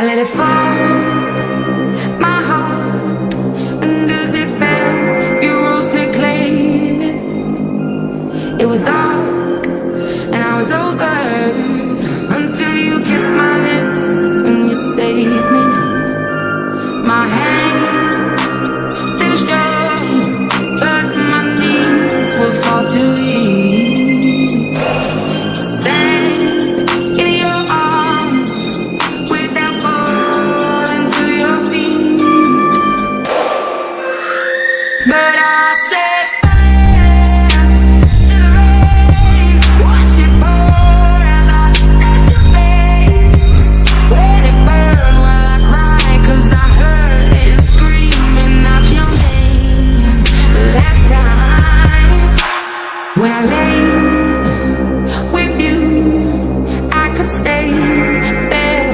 I let it fall, my heart, and as it fell, you rose to claim it. It was dark, and I was over, until you kissed my lips and you saved me. My hands, they're strong, but my knees were far too weak. Stand in your arms without falling to your feet. But I said fire to the rain. Watch it pour as I touched your face. Let it burn while I cry, 'cause I heard it screaming out your name. Last time when I lay with you, I could stay there,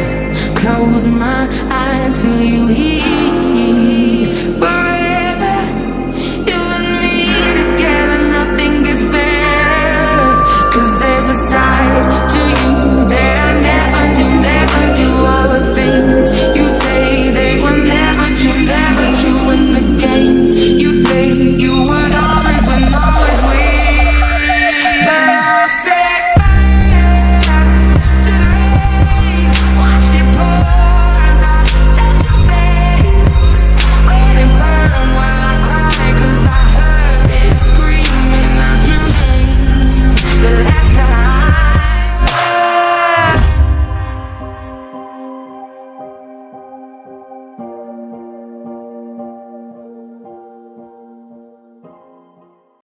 close my eyes, feel you here.